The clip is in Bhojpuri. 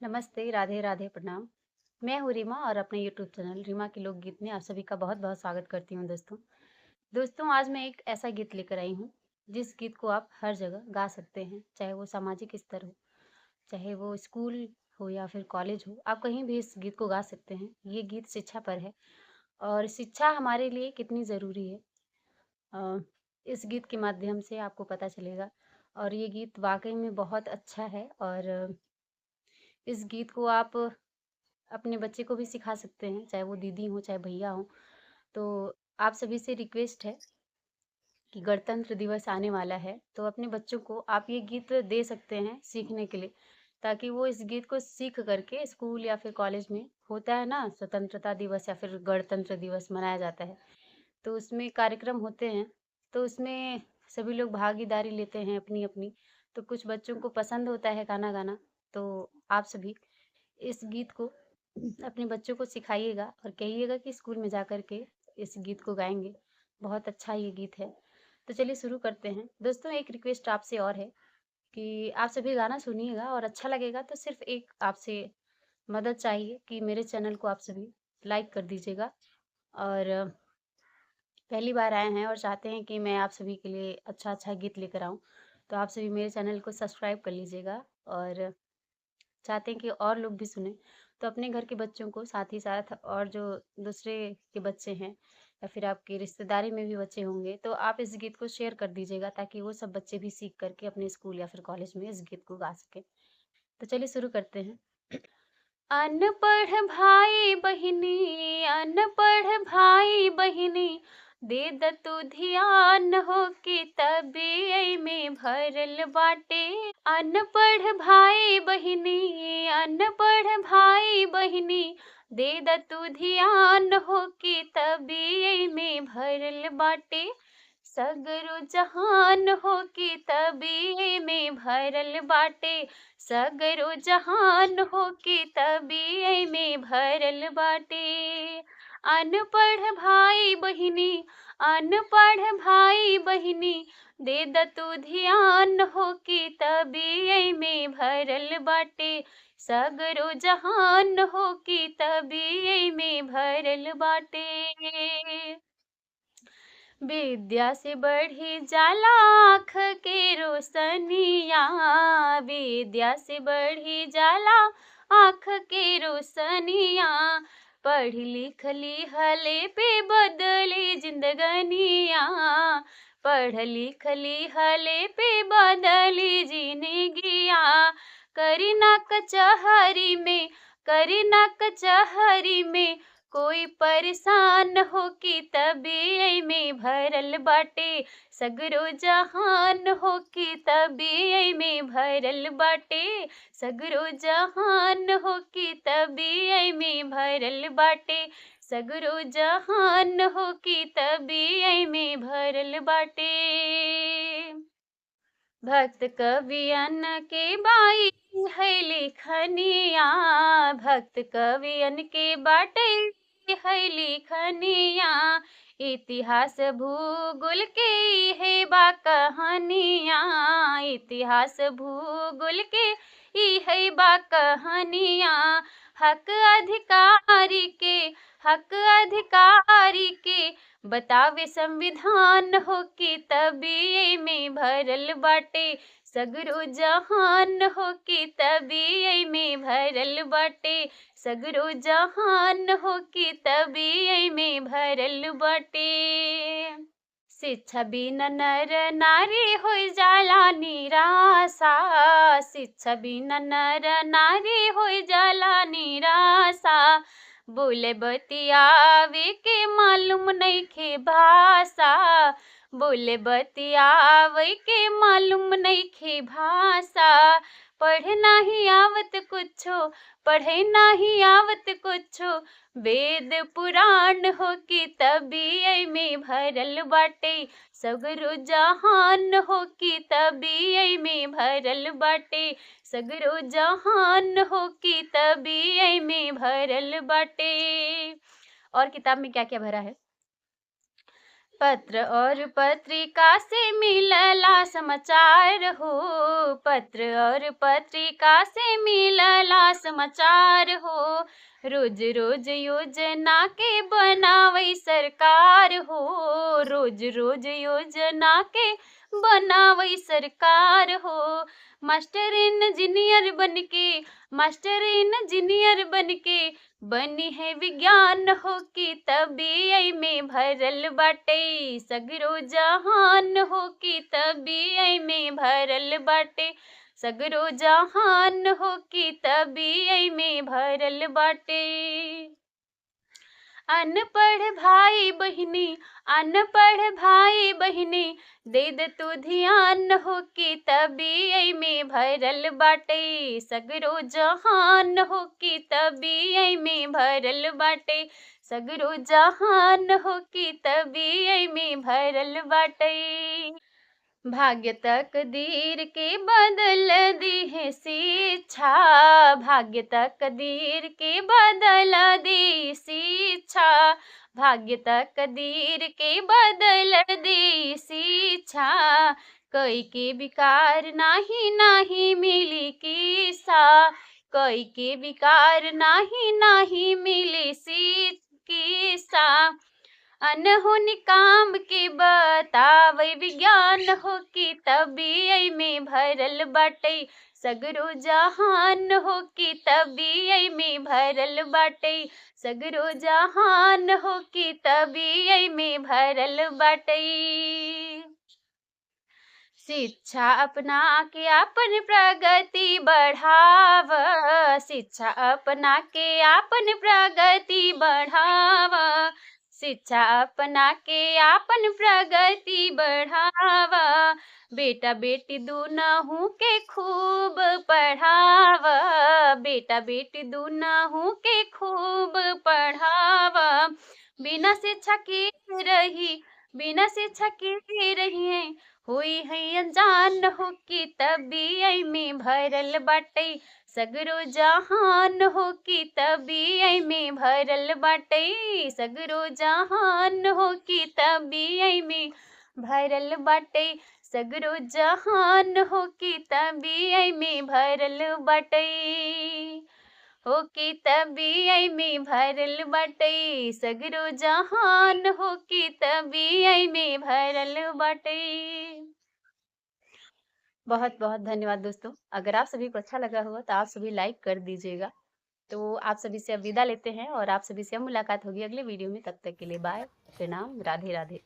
नमस्ते, राधे राधे, प्रणाम। मैं हूँ रीमा और अपने यूट्यूब चैनल रीमा के लोकगीत में आप सभी का बहुत-बहुत स्वागत करती हूँ दोस्तों। दोस्तों, आज मैं एक ऐसा गीत लेकर आई हूँ, जिस गीत को आप हर जगह गा सकते हैं, चाहे वो सामाजिक स्तर हो, चाहे वो स्कूल हो या फिर कॉलेज हो, आप कहीं भी इस गीत को गा सकते हैं। ये गीत शिक्षा पर है और शिक्षा हमारे लिए कितनी ज़रूरी है अ, इस गीत के माध्यम से आपको पता चलेगा और ये गीत वाक़ई में बहुत अच्छा है और इस गीत को आप अपने बच्चे को भी सिखा सकते हैं, चाहे वो दीदी हो, चाहे भैया हो। तो आप सभी से रिक्वेस्ट है कि गणतंत्र दिवस आने वाला है, तो अपने बच्चों को आप ये गीत दे सकते हैं सीखने के लिए, ताकि वो इस गीत को सीख करके स्कूल या फिर कॉलेज में होता है ना स्वतंत्रता दिवस या फिर गणतंत्र दिवस मनाया जाता है, तो उसमें कार्यक्रम होते हैं, तो उसमें सभी लोग भागीदारी लेते हैं अपनी-अपनी, तो कुछ बच्चों को पसंद होता है गाना गाना, तो आप सभी इस गीत को अपने बच्चों को सिखाइएगा और कहिएगा कि स्कूल में जाकर के इस गीत को गाएँगे। बहुत अच्छा ये गीत है। तो चलिए शुरू करते हैं। दोस्तों एक रिक्वेस्ट आपसे और है कि आप सभी गाना सुनिएगा और अच्छा लगेगा तो सिर्फ़ एक आपसे मदद चाहिए कि मेरे चैनल को आप सभी लाइक कर दीजिएगा और पहली बार आए हैं और चाहते हैं कि मैं आप सभी के लिए अच्छा-अच्छा गीत लेकर आऊँ, तो आप सभी मेरे चैनल को सब्सक्राइब कर लीजिएगा और चाहते हैं कि और लोग भी सुनें, तो अपने घर के बच्चों को साथ ही साथ और जो दूसरे के बच्चे हैं या फिर आपकी रिश्तेदारी में भी बच्चे होंगे, तो आप इस गीत को शेयर कर दीजिएगा ताकि वो सब बच्चे भी सीख कर के अपने स्कूल या फिर कॉलेज में इस गीत को गा सकें। तो चलिए शुरू करते हैं। अनपढ़ भाई बहिनी अनपढ़ भाई बहिनी दे द तू ध्यान हो कि तबीयई में भरल बाटे अनपढ़ भाई बहिनी अनपढ़ भाई बहिनी दे द तू ध्यान हो कि तबीयई में भरल बाटे सगरो जहान हो कि तबीयई में भरल बाटे सगरो जहान हो के तबीयई में भरल बाटे अनपढ़ भाई बहिनी अनपढ़ भाई बहिनी दे द तू ध्यान हो के तबीयई में भरल बाटे सगरो जहान हो के तबीयई में भरल बाटे विद्या से बढ़ी जाला आँख के रोशनिया विद्या से बढ़ी जाला आँख के रोशनिया पढ़ लिख ली हले पे बदली जिंदगनिया पढ़ लिख ली हले पे बदली जिंदगिया करी ना कचहरी में करी ना कचहरी में कोई परेशान हो कि तबीयई में भरल बाटे सगरो जहान हो कि तबीयई में भरल बाटे सगरो जहान हो कि तबीयई में भरल बाटे सगरो जहान हो कि तबीयई में भरल बाटे भक्त कवियन के बाई है लेखनिया भक्त कवियन के बाटे है लेखनिया इतिहास भूगोल के है बा कहानिया इतिहास भूगोल के ई है बा कहानिया हक अधिकारी के हक अधिकारी के बतावे संविधान हो के तबीयई में भरल बाटे सगरो जहान हो के तबीयई में भरल बाटे सगरो जहान हो के तबीयई में भरल बाटे शिक्षा बिना नर नारी हो जाला निराशा शिक्षा बिना नर नारी हो जाला निराशा बोले बतियावे के मालूम नइखे भाषा बोले बतियावे के मालूम नइखे भाषा पढ़े नाही आवत कुछो पढ़े नाही आवत कुछो वेद पुराण हो कि तबीयई में भरल बाटे सगरो जहान हो कि तबीयई में भरल बाटे सगरो जहान हो कि तबीयई में भरल बाटे और किताब में क्या क्या भरा है पत्र और पत्रिका से मिलला समाचार हो, पत्र और पत्रिका से मिलला समाचार हो। रोज रोज योजना के बनावई सरकार हो, रोज रोज योजना के बनावई सरकार हो। मास्टर इंजीनियर बनके, मास्टर इंजीनियर बनके बनी है विज्ञान हो कि तबीयई में भरल बाटे सगरो जहान हो कि तबीयई में भरल बाटे सगरो जहान हो कि तबीयई में भरल बाटे। अनपढ़ भाई बहिनी, अनपढ़ भाई बहिनी दे दे तू ध्यान हो कि तबीयई में भरल बाटे सगरो जहान हो कि तबीयई में भरल बाटे सगरो जहान हो कि तबीयई में भरल बाटे। भाग्य तकदीर के बदल दी है शिक्षा, भाग्य तकदीर के बदल दी शिक्षा, भाग्य तकदीर के बदल दी शिक्षा। कोई के विकार नाही नाही मिली किसा, कोई के विकार नाही नाही मिली किसा। अनहोनी काम के बतावे विज्ञान हो कि तबीयई में भरल बाटे सगरो जहान हो कि तबीयई में भरल बाटे सगरो जहान हो कि तबीयई में भरल बाटे। शिक्षा अपना के आपन प्रगति बढ़ाव, शिक्षा अपना के आपन प्रगति बढ़ाव, शिक्षा अपना के आपन प्रगति बढ़ावा। बेटा बेटी दूनहु के खूब पढ़ावा, बेटा बेटी दूनहु के खूब पढ़ावा। बिना शिक्षा के रही, बिना शिक्षा के रही हुई है अनजान हो कि तबीयई में भरल बाटे सगरो जहान हो कि तबीयई में भरल बाटे सगरो जहान हो कि तबीयई में भरल बाटे सगरो जहान हो कि तबीयई में भरल बाटे हो कि तबीयई में भरल बाटे सगरो जहान हो कि तबीयई में भरल बाटे। बहुत बहुत धन्यवाद दोस्तों। अगर आप सभी को अच्छा लगा हुआ तो आप सभी लाइक कर दीजिएगा। तो आप सभी से अब विदा लेते हैं और आप सभी से अब मुलाकात होगी अगले वीडियो में। तब तक के लिए बाय, प्रणाम, राधे राधे।